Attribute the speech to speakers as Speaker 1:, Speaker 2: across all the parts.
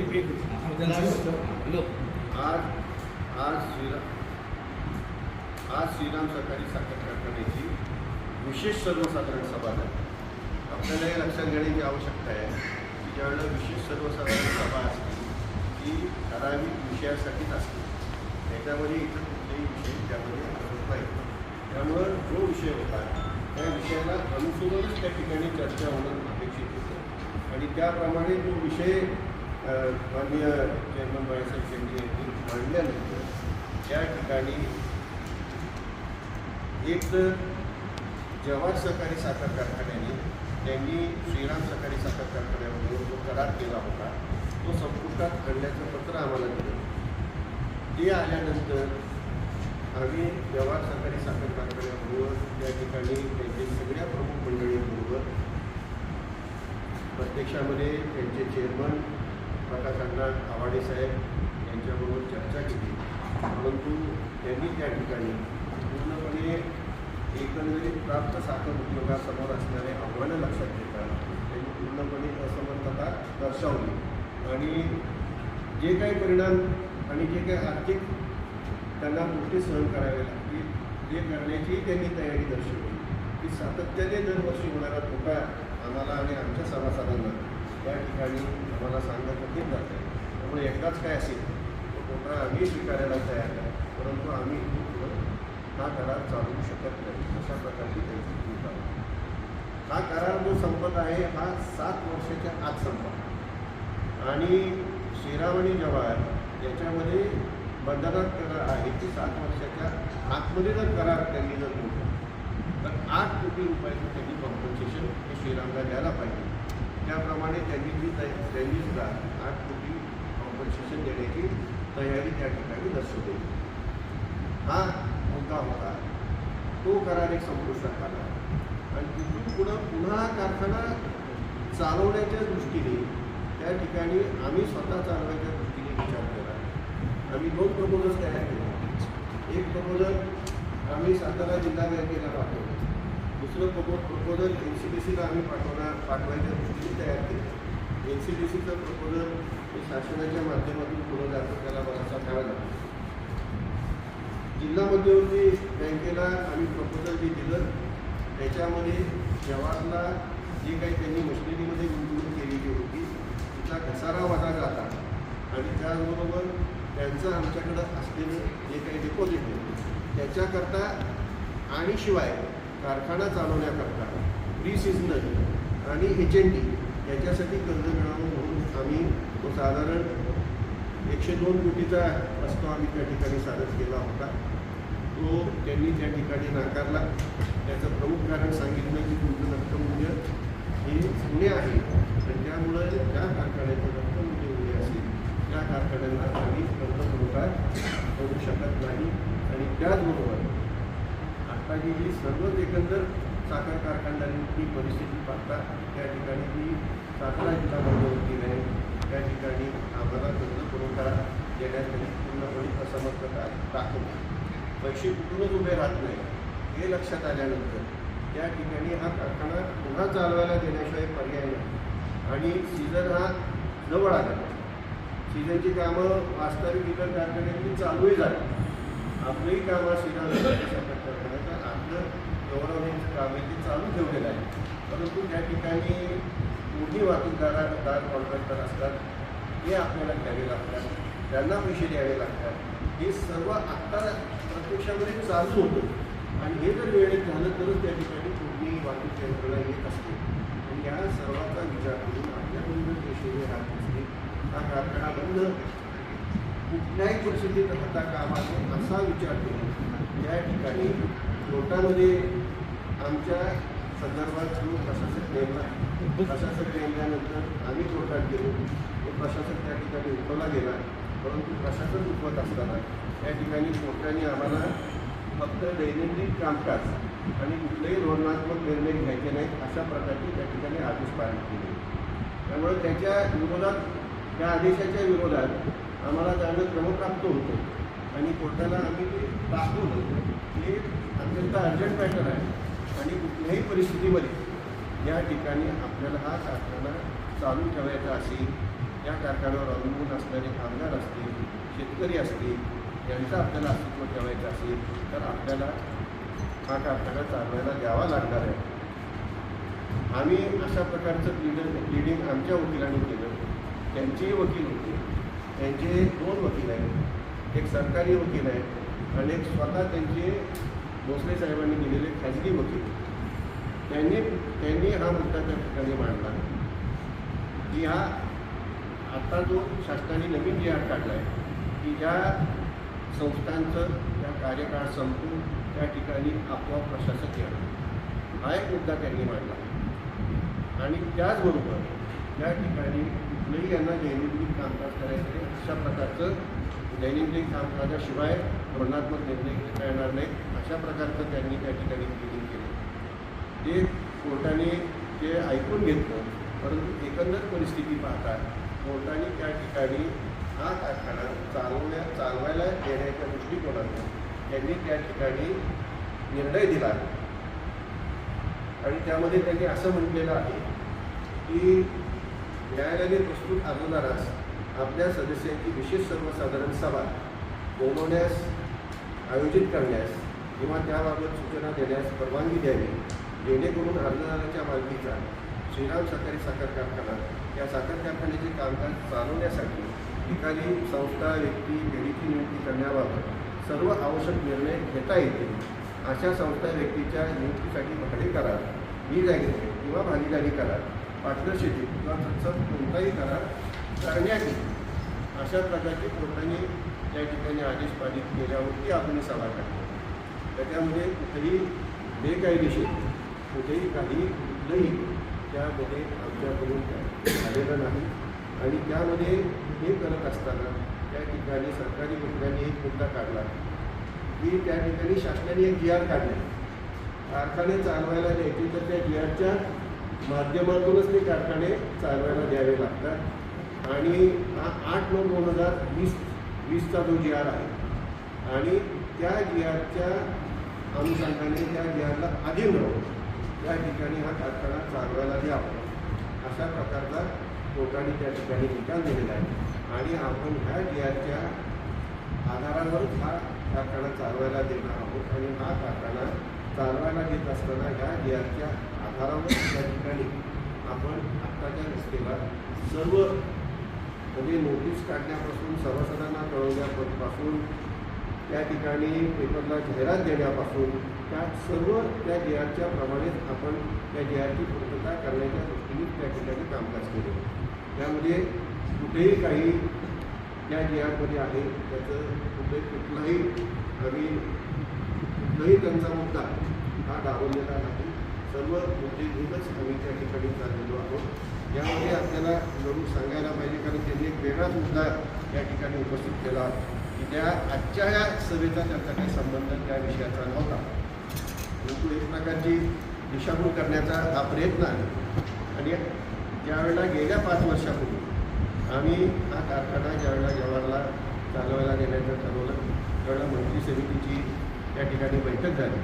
Speaker 1: आज श्रीराम सहकारी साखर कारखान्याची विशेष सर्वसाधारण सभा झाली. आपल्याला हे लक्षात घेण्याची आवश्यकता आहे की ज्यावेळेला विशेष सर्वसाधारण सभा असते ती ठराविक विषयासाठीच असते. त्याच्यामध्ये इतर कुठलेही विषय त्यामध्ये होत नाही. त्यामुळं जो विषय होता त्या विषयाला अनुसरूनच त्या ठिकाणी चर्चा होणं अपेक्षित होतं आणि त्याप्रमाणे जो विषय माननीय चेअरमन बाळासाहेब शेंडे यांनी मांडल्यानंतर त्या ठिकाणी एक तर जवाहर सहकारी साखर कारखान्याने त्यांनी श्रीराम सहकारी साखर कारखान्याबरोबर जो करार केला होता तो संपुष्टात आणण्याचं पत्र आम्हाला दिलं. ते आल्यानंतर आम्ही जवाहर सहकारी साखर कारखान्याबरोबर त्या ठिकाणी त्यांचे सगळ्या प्रमुख मंडळींबरोबर प्रत्यक्षामध्ये त्यांचे चेअरमन प्रकाश अण्णा आवाडे साहेब यांच्याबरोबर चर्चा केली. परंतु त्यांनी त्या ठिकाणी पूर्णपणे एकंदरीत प्राप्त साखर उद्योगासमोर असणारे आव्हानं लक्षात घेता त्यांनी पूर्णपणे असमर्थता दर्शवली आणि जे काही परिणाम आणि जे काही आर्थिक त्यांना मोठे सहन करावे लागतील ते करण्याची त्यांनी तयारी दर्शवली की सातत्याने दरवर्षी होणारा तोटा आम्हाला आणि आमच्या सभासदांना या ठिकाणी आम्हाला सांगणं कठीण जातं आहे. त्यामुळे एकदाच काय असेल तो तोटा आम्ही स्वीकारायला तयार आहे, परंतु आम्ही हा करार चालवू शकत नाही अशा प्रकारची त्यांची भूमिका होती. हा करार जो संपत आहे हा 7 वर्षाच्या आत संपत आणि श्रीराम आणि जवाहर याच्यामध्ये बंधनात करार आहे की 7 वर्षाच्या आतमध्ये जर करार त्यांनी जर मोठं तर 8 कोटी रुपयाचं त्यांनी कॉम्पन्सेशन हे श्रीरामला द्यायला पाहिजे. त्याप्रमाणे त्यांनी सुद्धा 8 कोटी कॉम्पन्सेशन देण्याची तयारी त्या ठिकाणी दर्शवली. हा मुद्दा होता तो करार एक संपुष्टात आला आणि तिथून पुन्हा कारखाना चालवण्याच्या दृष्टीने त्या ठिकाणी आम्ही स्वतः चालवण्याच्या दृष्टीने विचार केला. आम्ही 2 प्रपोजल्स तयार केले. एक प्रपोजल आम्ही सातारा जिल्हा बँकेला पाठवलं. दुसरं प्रपोजल NCDCला आम्ही पाठवायच्या दृष्टीने तयार केलं. NCDCचं प्रपोजल हे शासनाच्या माध्यमातून पुढं जातं, त्याला बराचसा काळ लागतो. जिल्हा मध्यवर्ती बँकेला आम्ही प्रपोजल जे दिलं त्याच्यामध्ये जवाहरला जे काही त्यांनी मशिनरीमध्ये गुंतवणूक केलेली होती तिचा घसारा वजा जाता आणि त्याचबरोबर त्यांचं आमच्याकडं असलेलं जे काही डिपॉझिट होतं त्याच्याकरता आणि शिवाय कारखाना चालवण्याकरता प्री सिजनल आणि HND याच्यासाठी कर्ज मिळावं म्हणून आम्ही तो साधारण 102 कोटीचा प्रस्ताव आम्ही त्या ठिकाणी सादर केला होता. तो त्यांनी त्या ठिकाणी नाकारला. त्याचं प्रमुख कारण सांगितलं की तुमचं रक्कममूल्य हे उणे आहे आणि त्यामुळं ज्या कारखान्याचं रक्कममूल्य उणे असेल त्या कारखान्यांना आम्ही कर्ज पुरवठा करू शकत नाही. आणि त्याचबरोबर आत्ताची जी सर्वच एकंदर साखर कारखानदारांची परिस्थिती पाहता त्या ठिकाणी ती सातारा जिल्हा मध्यवर्ती नाही, त्या ठिकाणी आम्हाला कर्ज पुरवठा देण्यात पूर्णपणे असमर्थता दाखवते. पैसे कुठूनच उभे राहत नाही हे लक्षात आल्यानंतर त्या ठिकाणी हा कारखाना पुन्हा चालवायला देण्याशिवाय पर्याय नाही. आणि सीझन हा जवळ आला. सीझनची कामं वास्तविक इतर कारखान्यांनी चालूही झाली. आपलंही काम श्रीराम साखर कारखान्याचं आपलं गौरवण्याचं काम आहे ते चालू ठेवलेलं आहे. परंतु त्या ठिकाणी मोठी वाहतूकदार कॉन्ट्रॅक्टर असतात ते आपल्याला घ्यावे लागतात, त्यांना पैसे द्यावे लागतात. हे सर्व आत्ता प्रत्यक्षामध्ये चालू होतं आणि हे जर वेळेत झालं तरच त्या ठिकाणी पूर्ण वाहतूक यंत्रणा येत असते. आणि या सर्वांचा विचार करून आपल्याकडून पैसे राहत असते हा कारखाना बंद कुठल्याही परिस्थितीत राहता कामा नये असा विचार करून त्या ठिकाणी कोर्टामध्ये आमच्या संदर्भात जो प्रशासक नेमल्यानंतर आम्ही कोर्टात गेलो. तो प्रशासक त्या ठिकाणी उठवला गेला. परंतु प्रशासन उठवत असताना त्या ठिकाणी कोर्टाने आम्हाला फक्त दैनंदिन कामकाज आणि कुठलेही धोरणात्मक निर्णय घ्यायचे नाहीत अशा प्रकारचे त्या ठिकाणी आदेश पारित केले. त्यामुळे त्याच्या विरोधात त्या आदेशाच्या विरोधात आम्हाला जाणं क्रमप्राप्त होतं आणि कोर्टाला आम्ही ते दाखवलं हे अत्यंत अर्जंट मॅटर आहे आणि कुठल्याही परिस्थितीमध्ये या ठिकाणी आपल्याला हा कारखाना चालू ठेवायचा असेल या कारखान्यावर अवलंबून असणारे कामगार असतील, शेतकरी असतील, यांचं आपल्याला अस्तित्व ठेवायचं असेल तर आपल्याला हा कारखाना चालवायला द्यावा लागणार आहे. आम्ही अशा प्रकारचं प्लीडिंग आमच्या वकिलांनी केलं. त्यांचेही वकील होते, त्यांचे 2 वकील आहेत, एक सरकारी वकील आहे आणि एक स्वतः त्यांचे भोसले साहेबांनी दिलेले खाजगी वकील. त्यांनी हा मुद्दा त्या ठिकाणी मांडला की हा आता जो शासनाने नवीन जी आर काढला आहे की ज्या संस्थांचं त्या कार्यकाळ संपून त्या ठिकाणी आपोआप प्रशासक येणार, हा एक मुद्दा त्यांनी मांडला. आणि त्याचबरोबर त्या ठिकाणी कुठलंही यांना दैनंदिन कामकाज करायचं नाही, अशा प्रकारचं दैनंदिन कामकाजाशिवाय धोरणात्मक निर्णय घेता येणार नाही, अशा प्रकारचं त्यांनी त्या ठिकाणी प्लीडिंग केलं. ते कोर्टाने ते ऐकून घेतलं, परंतु एकंदर परिस्थिती पाहता कोर्टाने त्या ठिकाणी हा कारखाना चालवायला देण्याच्या दृष्टिकोनातून त्यांनी त्या ठिकाणी निर्णय दिला. आणि त्यामध्ये त्यांनी असं म्हटलेलं आहे की न्यायालयाने प्रस्तुत अर्जदारास आपल्या सदस्यांची विशेष सर्वसाधारण सभा बोलवण्यास, आयोजित करण्यास किंवा त्याबाबत सूचना देण्यास परवानगी द्यावी, जेणेकरून अर्जदाराच्या मालकीचा श्रीराम सहकारी साखर कारखाना या साखर कारखान्याचे कामकाज चालवण्यासाठी एखादी संस्था, व्यक्ती, फेरीची नियुक्ती करण्याबाबत सर्व आवश्यक निर्णय घेता येतील. अशा संस्था, व्यक्तीच्या नियुक्तीसाठी भाडे करार, लीज ॲग्रीमेंट किंवा भागीदारी करार, पार्टनरशिप किंवा तत्सम कोणताही करार करण्यात येईल. अशा प्रकारचे कोर्टाने त्या ठिकाणी आदेश पारित केल्यावरती आपण सभा काढली. त्याच्यामध्ये कुठेही बेकायदेशीर कुठेही कुठलंही त्यामध्ये आमच्याकडून झालेलं नाही. आणि त्यामध्ये हे करत असताना त्या ठिकाणी सरकारी वकिलांनी एक मुद्दा काढला की त्या ठिकाणी शासनाने एक GR काढले, कारखाने चालवायला द्यायचे तर त्या GRच्या माध्यमातूनच ते कारखाने चालवायला द्यावे लागतात. आणि हा 8/9/2020चा जो GR आहे आणि त्या GRच्या अनुषंगाने त्या GRला अधीन राहून त्या ठिकाणी हा कारखाना चालवायला द्यावा, अशा प्रकारचा कोर्टाने त्या ठिकाणी निकाल दिलेला आहे. आणि आपण ह्या GRच्या आधारावरच हा कारखाना चालवायला देणार आहोत. आणि हा कारखाना चालवायला देत असताना ह्या GRच्या आधारावर त्या ठिकाणी आपण आत्ताच्या रस्त्याला सर्व म्हणजे नोटीस काढण्यापासून, सभासदांना कळवण्यापासून, त्या ठिकाणी पेपरला जाहिरात देण्यापासून त्या सर्व त्या GRच्या प्रमाणेच आपण त्या GRची पूर्तता करण्याच्या दृष्टीने त्या ठिकाणी कामकाज केले. त्यामध्ये कुठेही काही त्या GRमध्ये आहे त्याचं कुठलाही त्यांचा मुद्दा हा डावललेला नाही. सर्व मुद्दे घेऊनच आम्ही त्या ठिकाणी चाललेलो आहोत. यामध्ये आपल्याला जरूर सांगायला पाहिजे, कारण त्यांनी एक वेगळाच मुद्दा या ठिकाणी उपस्थित केला की त्या आजच्या या सभेचा त्यांचा काही संबंध त्या विषयाचा नव्हता, परंतु एक प्रकारची दिशाभूल करण्याचा हा प्रयत्न आहे. आणि ज्यावेळेला गेल्या 5 वर्षापूर्वी आम्ही हा कारखाना ज्यावेळेला जवाहरला चालवायला देण्याचं ठरवलं, त्यावेळेला मंत्री समितीची त्या ठिकाणी बैठक झाली.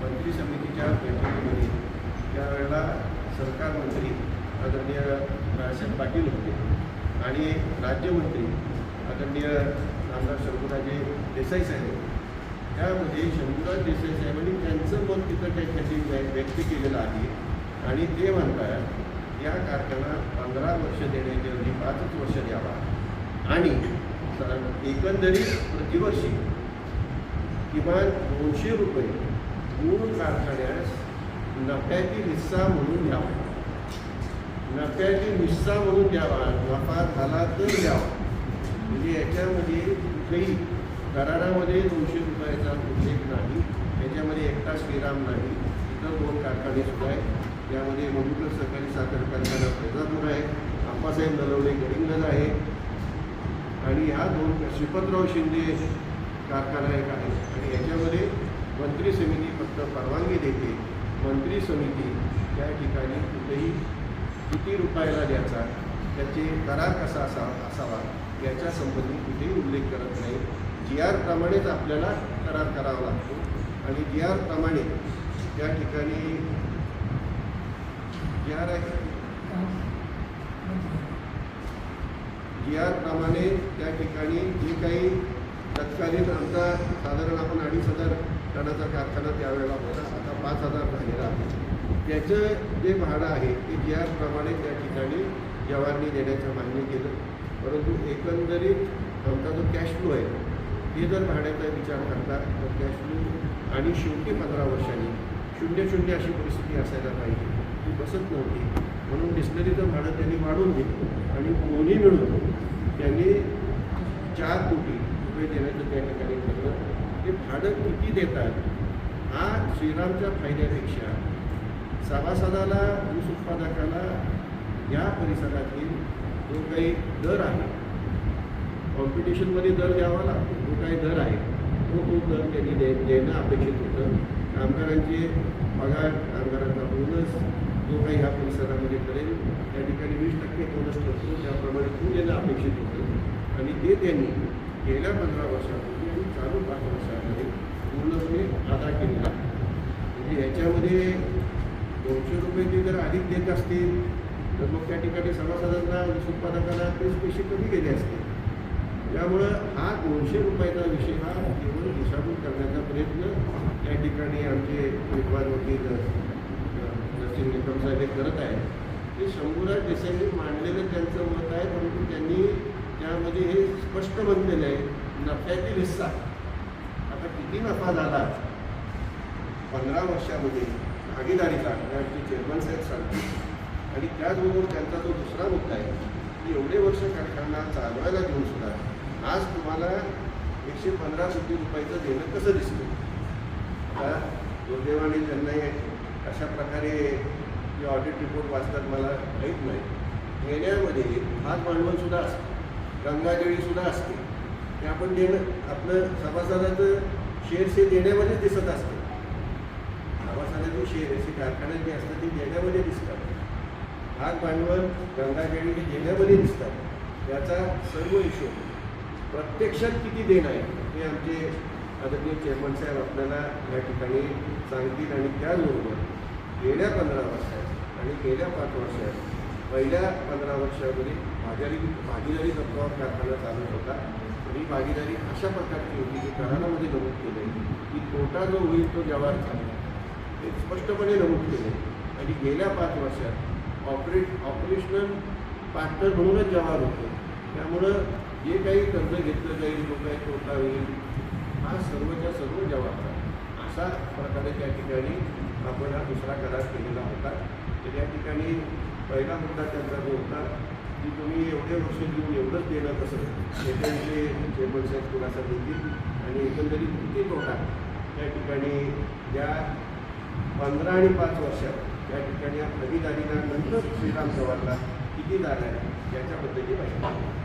Speaker 1: मंत्री समितीच्या बैठकीमध्ये त्यावेळेला सरकार मंत्री आदरणीय रावसाहेब पाटील होते आणि राज्यमंत्री आदरणीय आमदार शंभूराजे देसाई साहेब. त्यामध्ये शंभूराज देसाई साहेबांनी त्यांचं मत तिथं त्या ठिकाणी व्यक्त केलेलं आहे. आणि ते म्हणतात या कारखाना 15 वर्ष देण्याच्या ऐवजी 5 वर्ष द्यावा आणि एकंदरीत प्रतिवर्षी किमान 200 रुपये मूळ कारखान्यास नफ्यातील हिस्सा म्हणून द्यावा, नफ्यातील हिस्सा म्हणून द्यावा, नफा झाला तर द्यावा. म्हणजे याच्यामध्ये कुठेही करारामध्ये 200 रुपयाचा उल्लेख नाही, याच्यामध्ये एकटा श्रीराम नाही, इतर 2 कारखाने सुद्धा आहेत. त्यामध्ये मधुकर सहकारी साखर कारखाना फैजापूर आहे, आप्पासाहेब नलवडे गडिंगज आहे आणि ह्या 2 श्रीपतराव शिंदे कारखाना एक आहे. आणि याच्यामध्ये मंत्री समिती फक्त परवानगी देते. मंत्री समिती त्या ठिकाणी कुठेही किती रुपयाला द्यायचा, त्याचे करार कसा असावा याच्या संबंधी कुठेही उल्लेख करत नाही. GR प्रमाणेच आपल्याला करार करावा लागतो आणि GR प्रमाणे त्या ठिकाणी GR आहे GR प्रमाणे त्या ठिकाणी जे काही तत्कालीन आमचा साधारण आपण 2,500 टनाचा कारखाना त्यावेळेला होता, आता 5,000 झालेला आहे. त्याचं जे भाडं आहे ते GR प्रमाणे त्या ठिकाणी जवाहरने देण्याचं मान्य केलं. परंतु एकंदरीत आमचा जो कॅश फ्लो आहे ते जर भाड्याचा विचार करता तर कॅश फ्लो आणि शेवटी 15 वर्षांनी 0-0 अशी परिस्थिती असायला पाहिजे, ती बसत नव्हती. म्हणून डिस्लरीचं भाडं त्यांनी वाढवून दिलं आणि दोन्ही मिळून त्यांनी 4 कोटी रुपये देण्याचं त्या ठिकाणी ठरलं. ते भाडं किती देतात हा श्रीरामच्या फायद्यापेक्षा सभासदाला, ऊस उत्पादकाला या परिसरातील जो काही दर आहे, कॉम्पिटिशनमध्ये दर द्यावा लागतो, जो काही दर आहे तो दर त्यांनी देणं अपेक्षित होतं. कामगारांचे पगार, कामगारांचा बोनस जो काही ह्या परिसरामध्ये करेल त्या ठिकाणी 20% बोनस ठरतो, त्याप्रमाणे तो देणं अपेक्षित होतं आणि ते त्यांनी गेल्या 15 वर्षापूर्वी आणि चालू 5 वर्षामध्ये पूर्णपणे अदा केलेला. म्हणजे याच्यामध्ये 200 रुपये ते जर अधिक देत असतील तर मग त्या ठिकाणी सभासदांना, ऊस उत्पादकांना ते पैसे कमी गेले असते. त्यामुळं हा 200 रुपयाचा विषय हा केवळ दिशाभूल करण्याचा प्रयत्न या ठिकाणी आमचे विद्वान वकील नरसिंह निकम साहेब हे करत आहेत. ते शंभूराज देसाईंनी मांडलेलं त्यांचं मत आहे, परंतु त्यांनी त्यामध्ये हे स्पष्ट म्हटलेलं आहे नफ्यातील हिस्सा. आता किती नफा झाला 15 वर्षामध्ये भागीदारीचा आमचे चेअरमन साहेब सांगतात. आणि त्याचबरोबर त्यांचा जो दुसरा मुद्दा आहे की एवढे वर्ष कारखाना चालवायला देऊन सुद्धा आज तुम्हाला 115 कोटी रुपयाचं देणं कसं दिसतं. आता दुर्दैवाने त्यांना अशा प्रकारे जे ऑडिट रिपोर्ट वाचतात मला माहीत नाही. देण्यामध्ये हात भांडवलसुद्धा असते, गंगाजळीसुद्धा असते. ते आपण देणं आपलं सभासदाचं शेअर्स हे देण्यामध्येच दिसत असते. सभासदाचे शेअर्स हे कारखान्यात जे असतात ते देण्यामध्ये दिसतात. भाग भांडवल, गंगाजळी हे देण्यामध्ये दिसतात. त्याचा सर्व हिशोब प्रत्यक्षात किती देणं आहे हे आमचे आदरणीय चेअरमन साहेब आपल्याला या ठिकाणी सांगतील. आणि त्याचबरोबर गेल्या 15 वर्षात आणि गेल्या 5 वर्षात पहिल्या 15 वर्षामध्ये भागीदारी तत्त्वावर कारखाना चालत होता. आणि भागीदारी अशा प्रकारची होती की करारामध्ये नमूद केलं आहे की तोटा जो होईल तो जवाहरचा हे स्पष्टपणे नमूद केले. आणि गेल्या 5 वर्षात ऑपरेशनल पार्टनर म्हणूनच जवाहर होतो. त्यामुळं जे काही कर्ज घेतलं जाईल, जो काही तोटा होईल हा सर्वच्या सर्व जवाबदार असा प्रकारे त्या ठिकाणी आपण हा दुसरा करार केलेला होता. तर या ठिकाणी पहिला मुद्दा त्यांचा जो होता की तुम्ही एवढे वर्ष घेऊन एवढंच देणं कसं, याच्याविषयी चेअरमन साहेब खुलासा देतील. आणि एकंदरीत किती तोटा त्या ठिकाणी या 15 आणि 5 वर्षात त्या ठिकाणी या भागीदारीला नंतर श्रीराम जवाहरला किती झाला आहे याच्याबद्दलची माहिती.